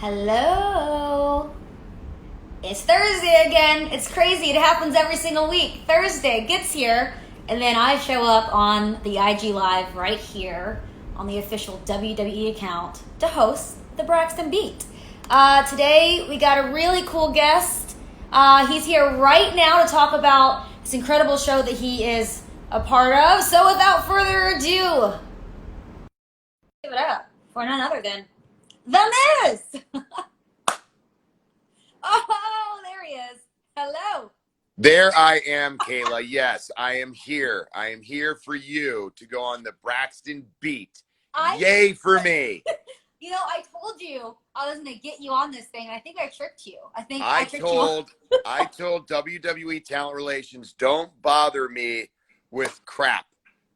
Hello. It's Thursday again. It's crazy. It happens every single week. Thursday gets here, and then I show up on the IG Live right here on the official WWE account to host the Braxton Beat. Today, we got a really cool guest. He's here right now to talk about this incredible show that he is a part of. So without further ado, give it up for none other than The Miz! Oh, there he is. Hello. There I am, Kayla. Yes, I am here. I am here for you to go on the Braxton Beat. Yay for me. You know, I told you I was going to get you on this thing, and I think I tricked you. I told WWE Talent Relations, don't bother me with crap,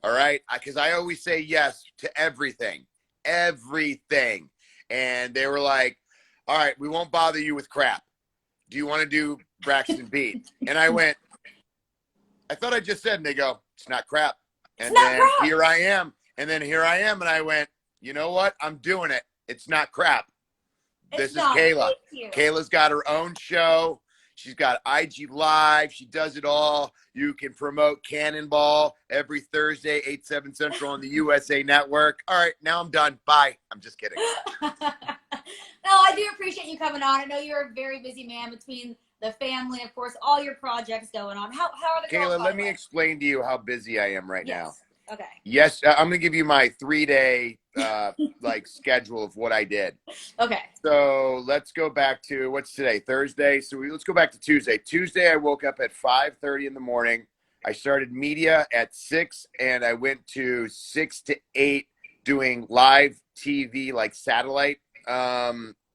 all right? Because I always say yes to everything. Everything. And they were like, all right, we won't bother you with crap. Do you want to do Braxton Beat? And I went, I thought I just said, and they go, it's not crap. And then here I am. And then here I am. And I went, you know what? I'm doing it. It's not crap. This is Kayla. Kayla's got her own show. She's got IG Live. She does it all. You can promote Cannonball every Thursday, 8/7 Central on the USA Network. All right, now I'm done. Bye. I'm just kidding. No, I do appreciate you coming on. I know you're a very busy man between the family, of course, all your projects going on. How are the girls? Kayla, let me explain to you how busy I am right now. Okay. Yes, I'm going to give you my 3-day schedule of what I did. Okay. So let's go back to, what's today? Thursday. So let's go back to Tuesday. Tuesday, I woke up at 5:30 in the morning. I started media at 6, and I went to 6 to 8 doing live TV, like satellite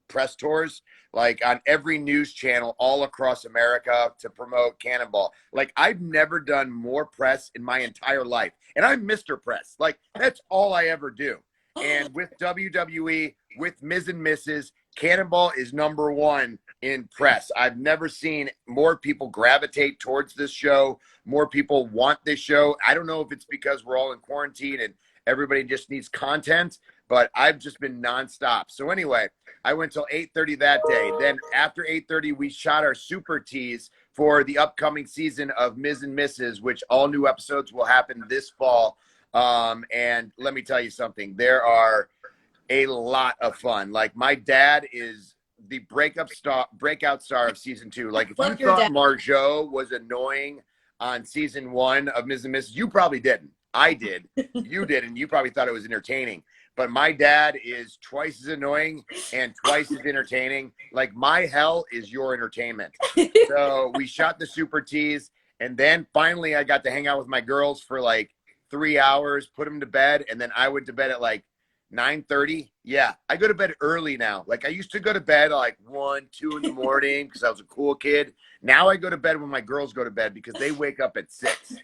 press tours, like on every news channel all across America to promote Cannonball. Like, I've never done more press in my entire life. And I'm Mr. Press. Like, that's all I ever do. And with WWE, with Ms. and Mrs., Cannonball is #1 in press. I've never seen more people gravitate towards this show. More people want this show. I don't know if it's because we're all in quarantine and everybody just needs content, but I've just been nonstop. So anyway, I went till 8:30 that day. Then after 8:30, we shot our super tease for the upcoming season of Ms. and Mrs., which all new episodes will happen this fall. And let me tell you something. There are a lot of fun. Like, my dad is the breakout star of season 2. Like, if you thought Marjo was annoying on season 1 of Ms. and Mrs., you probably didn't. I did. You didn't. You probably thought it was entertaining. But my dad is twice as annoying and twice as entertaining. Like, my hell is your entertainment. So we shot the super tease, and then finally I got to hang out with my girls for like 3 hours, put them to bed, and then I went to bed at like 9:30. Yeah, I go to bed early now. Like, I used to go to bed at like 1, 2 in the morning because I was a cool kid. Now I go to bed when my girls go to bed because they wake up at 6.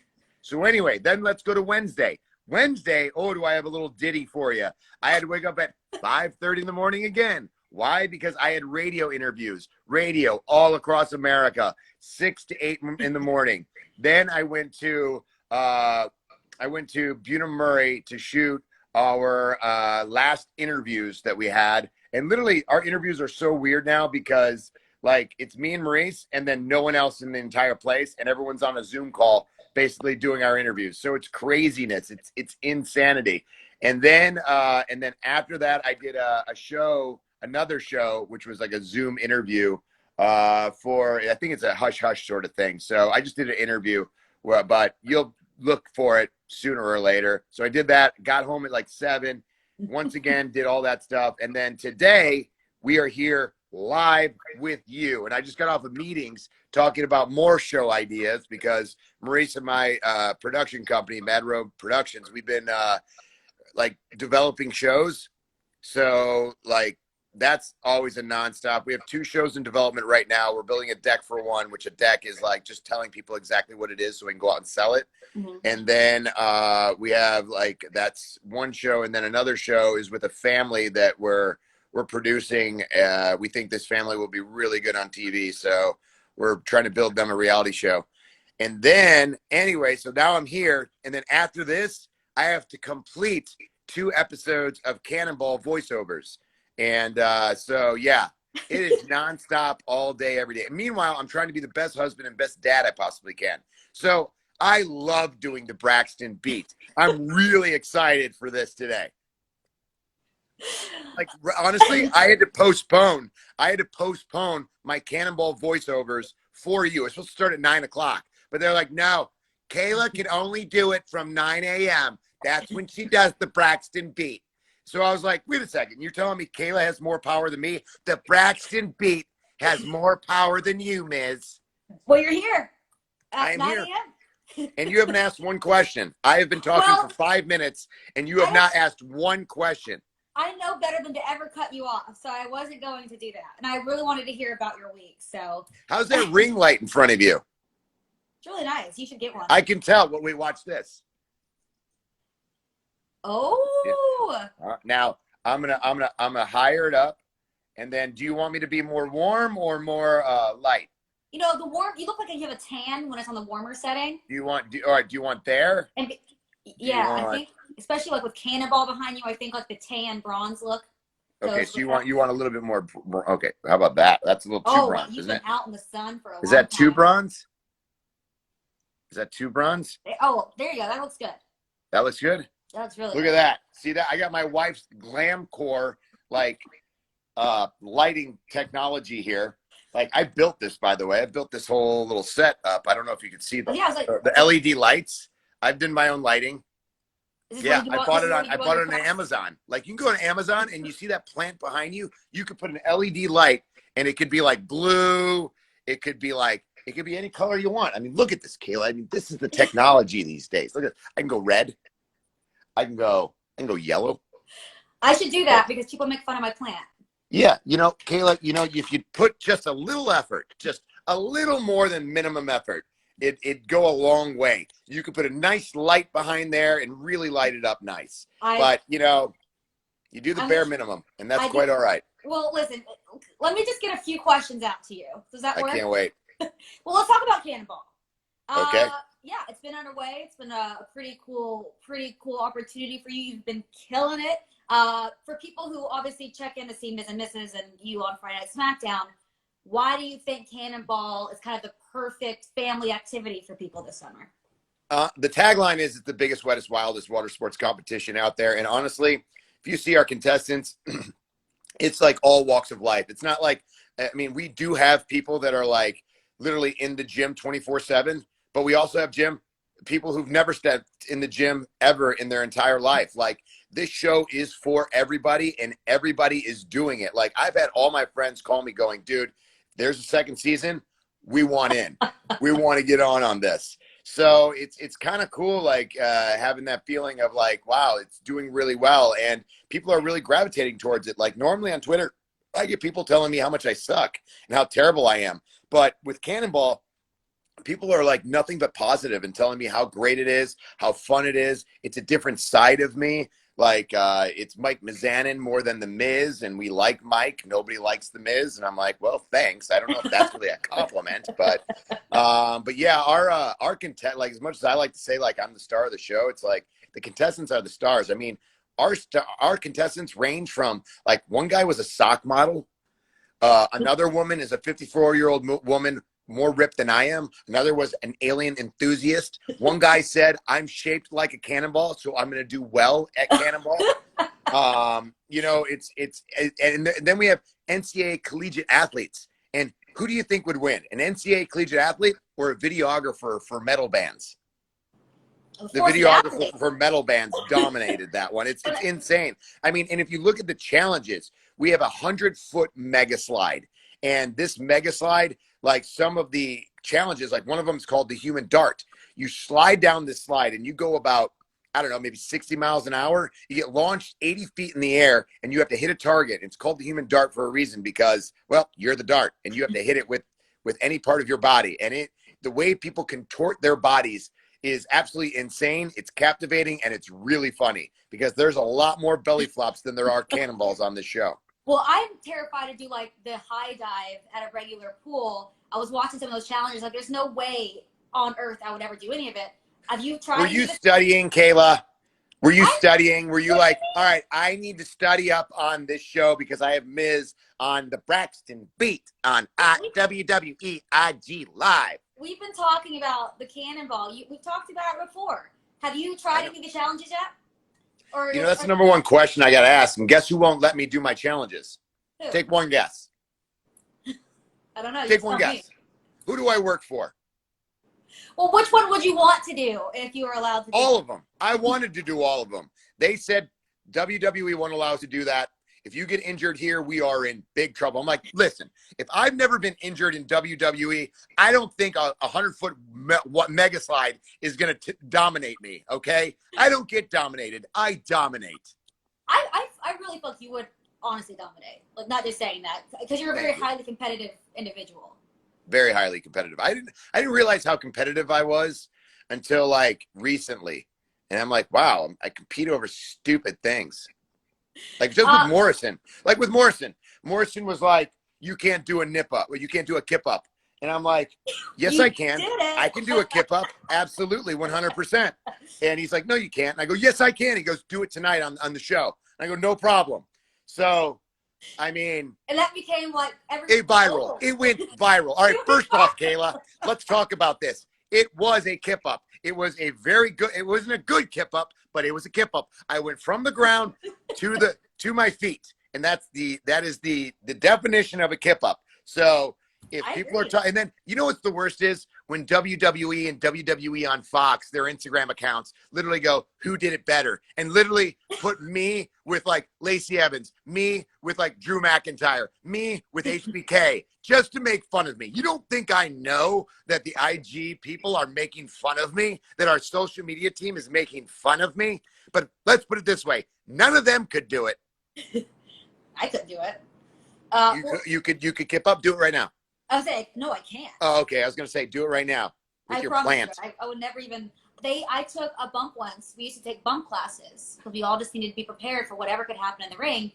So anyway, then let's go to Wednesday. Wednesday, oh, do I have a little ditty for you. I had to wake up at 5:30 in the morning again. Why? Because I had radio interviews, radio all across America, 6 to 8 in the morning. Then I went to Buena Murray to shoot our last interviews that we had. And literally, our interviews are so weird now because, like, it's me and Maurice and then no one else in the entire place, and everyone's on a Zoom call basically doing our interviews. So it's craziness. It's insanity. And then after that, I did another show, which was like a Zoom interview for, I think it's a hush hush sort of thing. So I just did an interview, but you'll look for it sooner or later. So I did that, got home at like 7, once again, did all that stuff. And then today we are here live with you. And I just got off of meetings talking about more show ideas because Maurice and my production company, Mad Road Productions, we've been like developing shows. So like, that's always a nonstop. We have 2 shows in development right now. We're building a deck for one, which a deck is like just telling people exactly what it is so we can go out and sell it. Mm-hmm. And then we have like, that's one show. And then another show is with a family that we're producing. We think this family will be really good on TV. So we're trying to build them a reality show. And then anyway, so now I'm here. And then after this, I have to complete 2 episodes of Cannonball voiceovers. And so, yeah, It is nonstop all day, every day. Meanwhile, I'm trying to be the best husband and best dad I possibly can. So I love doing the Braxton beat. I'm really excited for this today. Like, honestly, I had to postpone my Cannonball voiceovers for you. It's supposed to start at 9 o'clock, but they're like, no, Kayla can only do it from 9 a.m. That's when she does the Braxton beat. So I was like, wait a second. You're telling me Kayla has more power than me? The Braxton beat has more power than you, Miz. Well, you're here I at am 9 here. a.m. And you haven't asked one question. I have been talking for 5 minutes, and you have not asked one question. I know better than to ever cut you off, so I wasn't going to do that. And I really wanted to hear about your week. So how's that ring light in front of you? It's really nice. You should get one. I can tell. But wait, watch this. Oh. Now I'm gonna hire it up, and then do you want me to be more warm or more light? You know, the warm. You look like you have a tan when it's on the warmer setting. Do you want? All right. Do you want there? And yeah, I think especially like with Cannonball behind you, I think like the tan bronze look. Okay, so you want a little bit more. Okay, how about that? That's a little too bronze, you've isn't been it? out in the sun for a long time. Is that too bronze? Is that too bronze? Oh, there you go. That looks good. That looks good. That's really Look good. at that. See that? I got my wife's glam core like lighting technology here. Like, I built this, by the way. I built this whole little set up. I don't know if you can see the LED lights. I've done my own lighting. Yeah, I bought it on Amazon. Like, you can go to Amazon and you see that plant behind you. You could put an LED light, and it could be like blue. It could be any color you want. I mean, look at this, Kayla. I mean, this is the technology these days. Look at, I can go red. I can go yellow. I should do that because people make fun of my plant. Yeah, Kayla, if you put just a little effort, just a little more than minimum effort, it'd go a long way. You could put a nice light behind there and really light it up nice. But, you do the bare minimum, and that's quite all right. Well, listen, let me just get a few questions out to you. Does that work? I can't wait. Well, let's talk about Cannonball. Okay. Yeah, it's been underway. It's been a pretty cool opportunity for you. You've been killing it. For people who obviously check in to see Ms. and Mrs. and you on Friday Night SmackDown, why do you think Cannonball is kind of the perfect family activity for people this summer? The tagline is, it's the biggest, wettest, wildest water sports competition out there. And honestly, if you see our contestants, it's like all walks of life. It's not like, I mean, we do have people that are like literally in the gym 24/7, but we also have people who've never stepped in the gym ever in their entire life. Like, this show is for everybody, and everybody is doing it. Like, I've had all my friends call me going, dude, there's a second season. We want in. We want to get on this. So it's kind of cool, like having that feeling of like, wow, it's doing really well. And people are really gravitating towards it. Like, normally on Twitter, I get people telling me how much I suck and how terrible I am. But with Cannonball, people are like nothing but positive and telling me how great it is, how fun it is. It's a different side of me. Like, it's Mike Mizanin more than The Miz, and we like Mike. Nobody likes The Miz. And I'm like, well, thanks. I don't know if that's really a compliment, but yeah, our contest, like, as much as I like to say, like, I'm the star of the show, it's like the contestants are the stars. I mean, our contestants range from, like, one guy was a sock model. Another woman is a 54-year-old woman, more ripped than I am. Another was an alien enthusiast. One guy said, I'm shaped like a cannonball, so I'm going to do well at Cannonball. And then we have NCAA collegiate athletes. And who do you think would win? An NCAA collegiate athlete or a videographer for metal bands? The videographer for metal bands dominated that one. It's insane. I mean, and if you look at the challenges, we have 100-foot mega slide. And this mega slide, like, some of the challenges, like one of them is called the human dart. You slide down this slide and you go about, I don't know, maybe 60 miles an hour. You get launched 80 feet in the air and you have to hit a target. It's called the human dart for a reason because, well, you're the dart and you have to hit it with any part of your body. And the way people contort their bodies is absolutely insane. It's captivating and it's really funny because there's a lot more belly flops than there are cannonballs on this show. Well, I'm terrified to do like the high dive at a regular pool. I was watching some of those challenges. Like, there's no way on earth I would ever do any of it. Have you tried? Were you studying, Kayla? Were you studying? Were you like, all right, I need to study up on this show because I have Miz on the Braxton Beat on WWE IG Live? We've been talking about the cannonball. We've talked about it before. Have you tried any of the challenges yet? Or that's the number one question I got to ask. And guess who won't let me do my challenges? Who? Take one guess. I don't know. Take one guess. Me. Who do I work for? Well, which one would you want to do if you were allowed to do all of them? I wanted to do all of them. They said WWE won't allow us to do that. If you get injured here, we are in big trouble. I'm like, listen, if I've never been injured in WWE, I don't think a 100-foot mega slide is going to dominate me, okay? I don't get dominated. I dominate. I really feel like you would honestly dominate. Like, not just saying that, because you're a very highly competitive individual. Very highly competitive. I didn't realize how competitive I was until like recently. And I'm like, wow, I compete over stupid things. Like just with Morrison. Like with Morrison. Morrison was like, you can't do a nip up, or you can't do a kip up. And I'm like, yes, I can. I can do a kip up. Absolutely, 100%. And he's like, no, you can't. And I go, yes, I can. He goes, do it tonight on the show. And I go, no problem. So, I mean. And that became like viral. It went viral. All right, first off, Kayla, let's talk about this. It was a kip up. It was a very good, it wasn't a good kip up, but it was a kip up. I went from the ground to my feet. And that is the definition of a kip up. So if people are talking, and then you know what's the worst is when WWE and WWE on Fox, their Instagram accounts literally go, who did it better? And literally put me with like Lacey Evans, me with like Drew McIntyre, me with HBK, just to make fun of me. You don't think I know that the IG people are making fun of me, that our social media team is making fun of me? But let's put it this way. None of them could do it. I couldn't do it. You could kip up. Do it right now. I was saying, no, I can't. Oh, okay. I was going to say, do it right now with your plant. I would never even. I took a bump once. We used to take bump classes because we all just needed to be prepared for whatever could happen in the ring.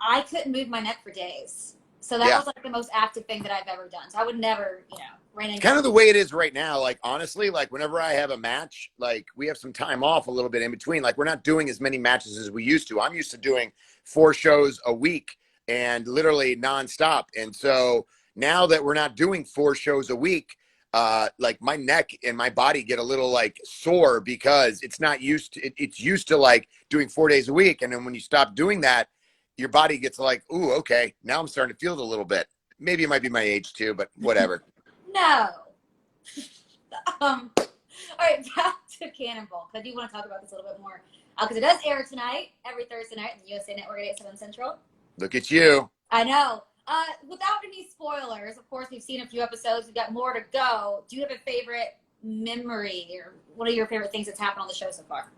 I couldn't move my neck for days. So that was like the most active thing that I've ever done. So I would never, rain in. Kind of the way it is right now. Like, honestly, like whenever I have a match, like we have some time off a little bit in between. Like we're not doing as many matches as we used to. I'm used to doing 4 shows a week and literally nonstop. And so now that we're not doing 4 shows a week, like my neck and my body get a little like sore because it's not used to, it's used to like doing 4 days a week. And then when you stop doing that, your body gets like, ooh, okay, now I'm starting to feel it a little bit. Maybe it might be my age too, but whatever. No. All right, back to Cannonball. I do want to talk about this a little bit more. Because it does air tonight, every Thursday night, on the USA Network at 8, 7 Central. Look at you. I know. Without any spoilers, of course, we've seen a few episodes. We've got more to go. Do you have a favorite memory, or what are your favorite things that's happened on the show so far?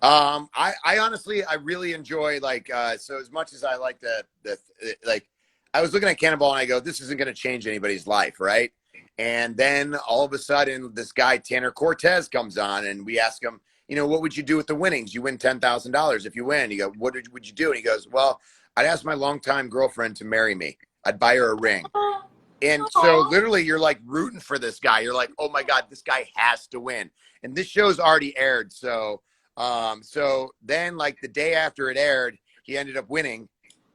I honestly, I really enjoy like, so as much as I like like, I was looking at Cannonball and I go, this isn't going to change anybody's life, right? And then all of a sudden, this guy, Tanner Cortez, comes on and we ask him, what would you do with the winnings? You win $10,000 if you win. You go, what would you do? And he goes, well, I'd ask my longtime girlfriend to marry me. I'd buy her a ring. And so literally you're like rooting for this guy. You're like, oh my God, this guy has to win. And this show's already aired. So then like the day after it aired, he ended up winning.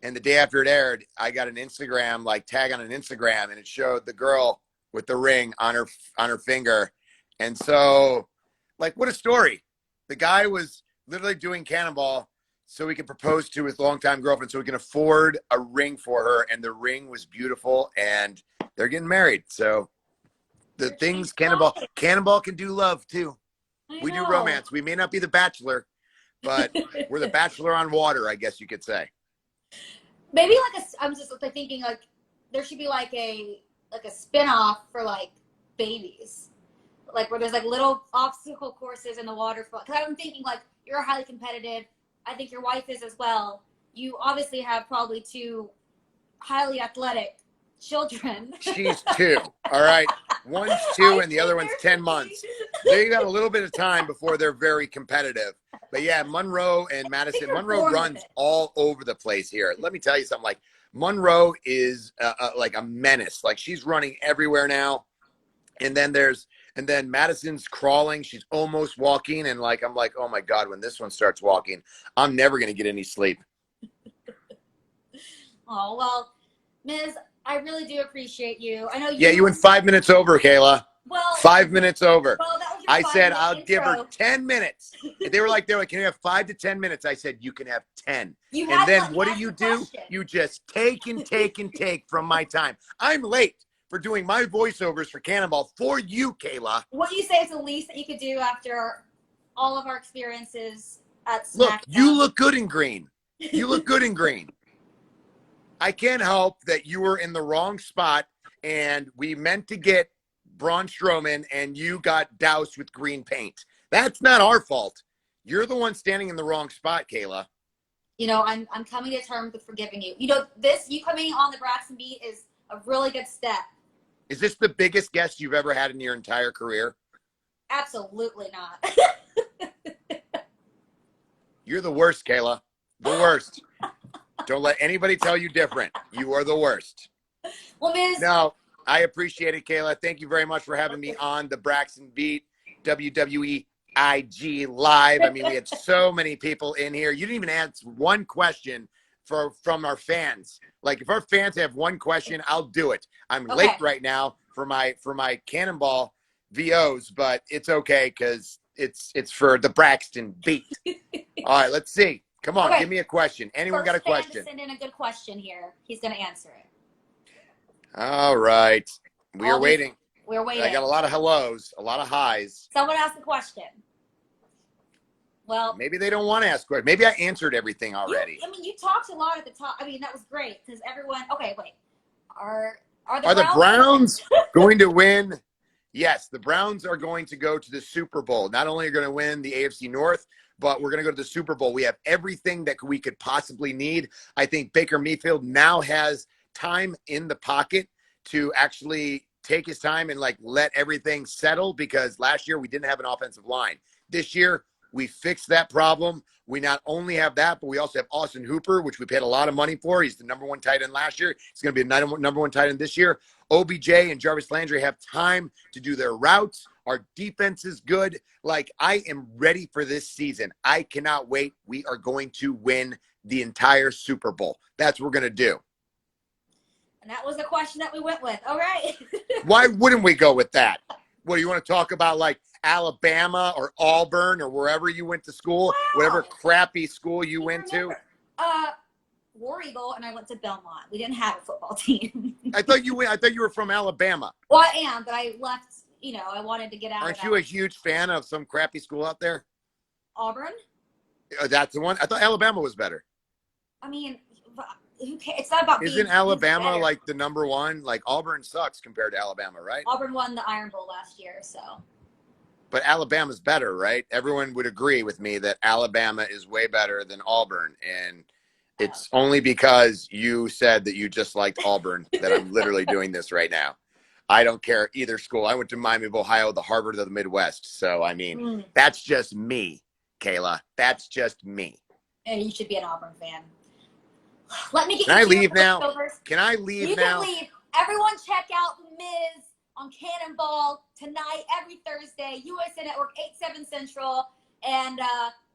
And the day after it aired, I got an Instagram, like tag on an Instagram, and it showed the girl with the ring on her finger. And so like, what a story. The guy was literally doing Cannonball so he could propose to his longtime girlfriend so he can afford a ring for her. And the ring was beautiful and they're getting married. So the things Cannonball can do love too. We do romance. We may not be the Bachelor, but we're the Bachelor on water, I guess you could say. Maybe I'm just thinking like there should be like a spinoff for like babies, like where there's like little obstacle courses in the water. Because I'm thinking like you're highly competitive. I think your wife is as well. You obviously have probably 2 highly athletic children. She's 2. All right. One's 2 and the other one's 10 months. They got a little bit of time before they're very competitive. But yeah, Monroe and Madison. Monroe runs all over the place here. Let me tell you something. Like Monroe is like a menace. Like she's running everywhere now. And then there's And then Madison's crawling. She's almost walking. And like, I'm like, oh my God, when this one starts walking, I'm never going to get any sleep. Oh, well, Ms., I really do appreciate you. I know you. Yeah, you went 5 minutes over, Kayla. Well, 5 minutes over. Well, that was your I said 5-minute I'll give her intro. 10 minutes. They were like, can you have 5 to 10 minutes? I said, you can have 10. You And had to then let me what do ask you the do? question. You just take and take and take from my time. I'm late for doing my voiceovers for Cannonball for you, Kayla. What do you say is the least that you could do after all of our experiences at SmackDown? Look, you look good in green. You look good in green. I can't help that you were in the wrong spot, and we meant to get Braun Strowman, and you got doused with green paint. That's not our fault. You're the one standing in the wrong spot, Kayla. You know, I'm coming to terms with forgiving you. You know, you coming on the Braxton Beat is a really good step. Is this the biggest guest you've ever had in your entire career? Absolutely not. You're the worst, Kayla. The worst. Don't let anybody tell you different. You are the worst. Well, Ms. No, I appreciate it, Kayla. Thank you very much for having me on the Braxton Beat WWE IG Live. I mean, we had so many people in here. You didn't even answer one question from our fans. Like, if our fans have one question, I'll do it. I'm late right now for my Cannonball VOs, but it's okay because it's for the Braxton Beat. All right, let's see. Come on, give me a question. Anyone got a question? First fan to send in a good question here. He's going to answer it. All right. We are waiting. We're waiting. I got a lot of hellos, a lot of highs. Someone asked a question. Well, maybe they don't want to ask questions. Maybe I answered everything already. You talked a lot at the top. I mean, that was great because everyone. Okay, wait. Are the Browns going to win? Yes, the Browns are going to go to the Super Bowl. Not only are going to win the AFC North, but we're going to go to the Super Bowl. We have everything that we could possibly need. I think Baker Mayfield now has time in the pocket to actually take his time and let everything settle, because last year we didn't have an offensive line. This year we fixed that problem. We not only have that, but we also have Austin Hooper, which we paid a lot of money for. He's the number one tight end last year. He's going to be a number one tight end this year. OBJ and Jarvis Landry have time to do their routes. Our defense is good. I am ready for this season. I cannot wait. We are going to win the entire Super Bowl. That's what we're going to do. And that was the question that we went with. All right. Why wouldn't we go with that? What, do you want to talk about Alabama or Auburn or wherever you went to school, whatever crappy school you went to? War Eagle, and I went to Belmont. We didn't have a football team. I thought you were from Alabama. Well, I am, but I left. I wanted to get out. Aren't you a huge fan of some crappy school out there? Auburn. That's the one. I thought Alabama was better. I mean, who cares? It's not about. Isn't Alabama the number one? Auburn sucks compared to Alabama, right? Auburn won the Iron Bowl last year, so. But Alabama's better, right? Everyone would agree with me that Alabama is way better than Auburn, and it's only because you said that you just liked Auburn that I'm literally doing this right now. I don't care either school. I went to Miami of Ohio, the Harvard of the Midwest. So, I mean, that's just me, Kayla. That's just me. And you should be an Auburn fan. Let me get Can I leave now? Can I leave now? You can leave. Everyone check out Miz on Cannonball tonight, every Thursday, USA Network, 8/7 Central. And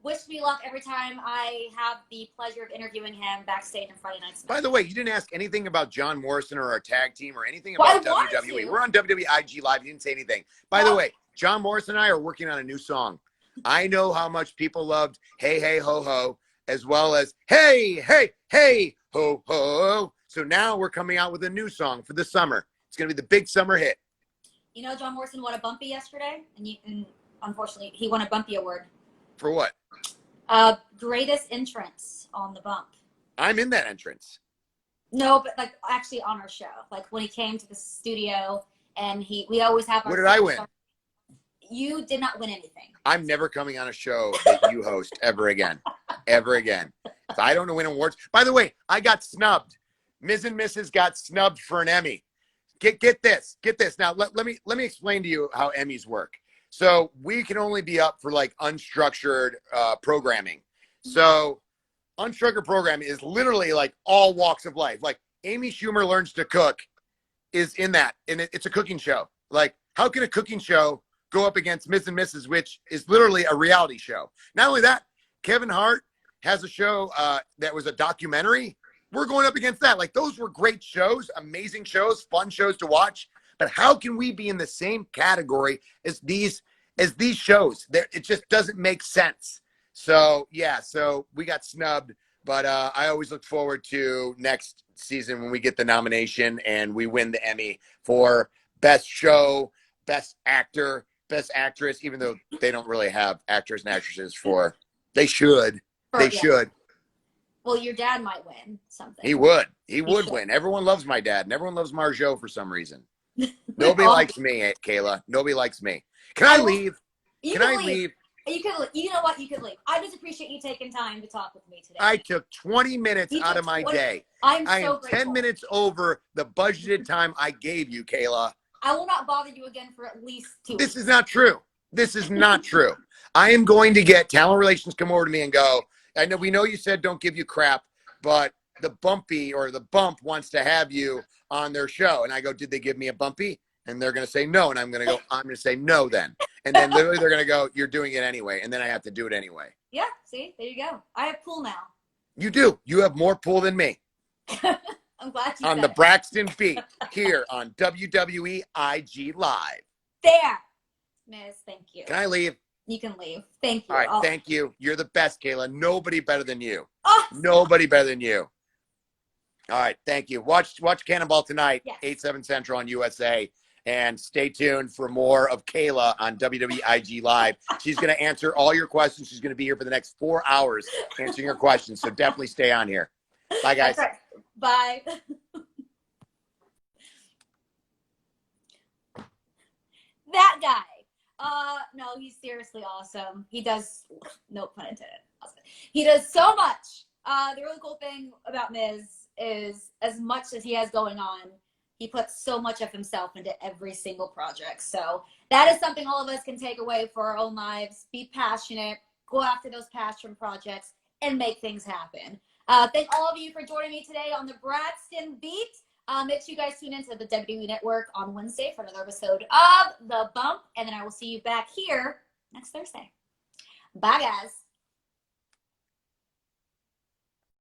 wish me luck every time I have the pleasure of interviewing him backstage on Friday nights. By the way, you didn't ask anything about John Morrison or our tag team or anything about WWE. We're on WWE IG Live. You didn't say anything. By the way, John Morrison and I are working on a new song. I know how much people loved Hey, Hey, Ho, Ho, as well as Hey, Hey, Hey, Ho, Ho. So now we're coming out with a new song for the summer. It's going to be the big summer hit. You know, John Morrison won a Bumpy yesterday, and unfortunately, he won a Bumpy award. For what? Greatest entrance on the bump. I'm in that entrance. No, but actually on our show, when he came to the studio, and we always have. What did I win? You did not win anything. I'm never coming on a show that you host ever again, ever again. So I don't win awards. By the way, I got snubbed. Ms. and Mrs. got snubbed for an Emmy. Get this. Now let me explain to you how Emmys work. So we can only be up for unstructured programming. So unstructured programming is literally all walks of life. Amy Schumer Learns to Cook is in that, and it's a cooking show. How can a cooking show go up against Miss and Mrs., which is literally a reality show. Not only that, Kevin Hart has a show that was a documentary. We're going up against that. Like, those were great shows, amazing shows, fun shows to watch. But how can we be in the same category as these shows? It just doesn't make sense. So, yeah, so we got snubbed. But I always look forward to next season when we get the nomination and we win the Emmy for Best Show, Best Actor, Best Actress, even though they don't really have actors and actresses for. They should. They should. Well, your dad might win something. He would. He would win. Everyone loves my dad, and everyone loves Marjo for some reason. Nobody likes me, Kayla. Nobody likes me. Can I leave? Can I leave? You can. You know what? You can leave. I just appreciate you taking time to talk with me today. I took 20 minutes out of my day. I am 10 minutes over the budgeted time I gave you, Kayla. I will not bother you again for at least 2 weeks. This is not true. This is not true. I am going to get talent relations come over to me and go, we know you said don't give you crap, but the bumpy or the bump wants to have you on their show. And I go, did they give me a bumpy? And they're going to say no. And I'm going to say no then. And then literally they're going to go, you're doing it anyway. And then I have to do it anyway. Yeah. See, there you go. I have pool now. You do. You have more pool than me. I'm glad you on the Braxton Beat here on WWE IG Live. There. Miss, thank you. Can I leave? You can leave. Thank you. All right, thank you. You're the best, Kayla. Nobody better than you. Oh, nobody better than you. All right, thank you. Watch Cannonball tonight, yes. 8/7 Central on USA. And stay tuned for more of Kayla on WWE IG Live. She's going to answer all your questions. She's going to be here for the next 4 hours answering your questions. So definitely stay on here. Bye, guys. Right. Bye. That guy. No, he's seriously awesome. He does, no pun intended. He does so much. The really cool thing about Miz is as much as he has going on, he puts so much of himself into every single project. So that is something all of us can take away for our own lives. Be passionate, go after those passion projects, and make things happen. Thank all of you for joining me today on the Braxton Beat. Make sure you guys tune into the WWE Network on Wednesday for another episode of The Bump. And then I will see you back here next Thursday. Bye, guys.